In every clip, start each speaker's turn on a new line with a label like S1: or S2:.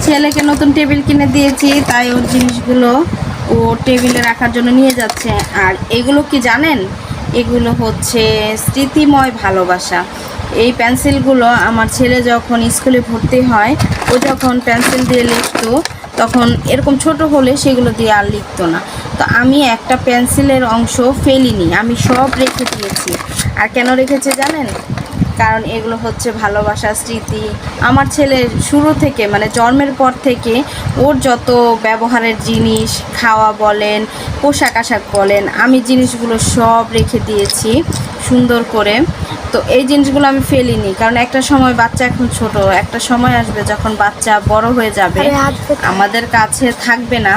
S1: ছেলেকে নতুন টেবিল কিনে দিয়েছি, তাই ওর জিনিসগুলো ও টেবিলে রাখার জন্য নিয়ে যাচ্ছে। আর এগুলো কি জানেন, এগুলো হচ্ছে স্মৃতিময় ভালোবাসা। এই পেন্সিলগুলো আমার ছেলে যখন স্কুলে ভর্তি হয়, ও যখন পেন্সিল দিয়ে লিখতো, তখন এরকম ছোট হলে সেগুলো দিয়ে আর লিখতো না। তো আমি একটা পেন্সিলের অংশ ফেলিনি, আমি সব রেখে দিয়েছি। আর কেন রেখেছে জানেন? কারণ এগুলো হচ্ছে ভালোবাসা, স্মৃতি। আমার ছেলের শুরু থেকে, মানে জন্মের পর থেকে ওর যত ব্যবহারের জিনিস, খাওয়া বলেন, পোশাক আশাক বলেন, আমি জিনিসগুলো সব রেখে দিয়েছি সুন্দর করে। তো এই জিনিসগুলো আমি ফেলিনি, কারণ একটা সময়, বাচ্চা এখন ছোট, একটা সময় আসবে যখন বাচ্চা বড় হয়ে যাবে, আমাদের কাছে থাকবে না,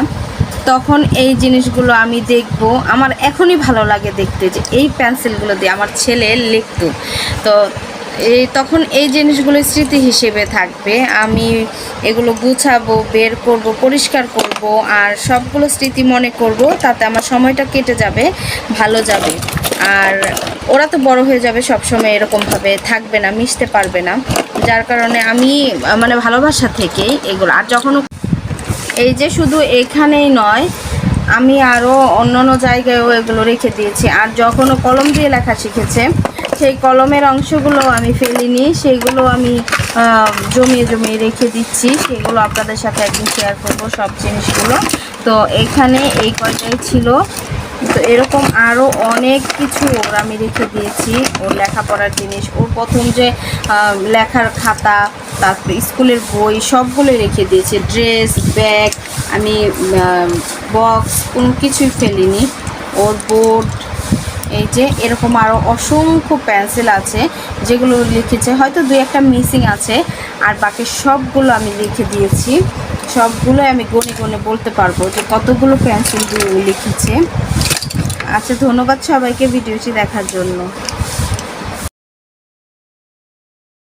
S1: তখন এই জিনিসগুলো আমি দেখব। আমার এখনই ভালো লাগে দেখতে যে এই পেন্সিলগুলো দিয়ে আমার ছেলে লিখতো। তো তখন এই জিনিসগুলো স্মৃতি হিসেবে থাকবে। আমি এগুলো গুছাবো, বের করব, পরিষ্কার করব, আর সবগুলো স্মৃতি মনে করব। তাতে আমার সময়টা কেটে যাবে, ভালো যাবে। আর ওরা তো বড় হয়ে যাবে, সবসময় এরকমভাবে থাকবে না, মিশতে পারবে না। যার কারণে আমি মানে ভালোবাসা থেকেই এগুলো। আর যখন এই যে শুধু এখানেই নয়, আমি আরও অন্য জায়গায়ও এগুলো রেখে দিয়েছি। আর যখন ও কলম দিয়ে লেখা শিখেছে, সেই কলমের অংশগুলো আমি ফেলিনি, সেইগুলো আমি জমিয়ে জমিয়ে রেখে দিচ্ছি। সেগুলো আপনাদের সাথে একদিন শেয়ার করব সব জিনিসগুলো। তো এখানে এই কয়টাই ছিল। তো এরকম আরও অনেক কিছু ওর আমি রেখে দিয়েছি, ওর লেখাপড়ার জিনিস, ওর প্রথম যে লেখার খাতা, তারপরে স্কুলের বই, সবগুলোই রেখে দিয়েছি। ড্রেস, ব্যাগ, আমি বক্স, কোনো কিছুই ফেলিনি। ওর বোর্ড, এই যে এরকম আরও অসংখ্য পেন্সিল আছে যেগুলো লিখেছে, হয়তো দুই একটা মিসিং আছে, আর বাকি সবগুলো আমি লিখে দিয়েছি। সবগুলো আমি গনে গনে বলতে পারবো যে কতগুলো পেন্সিল দিয়ে লিখেছে। আচ্ছা, ধন্যবাদ সবাইকে ভিডিওটি দেখার জন্য।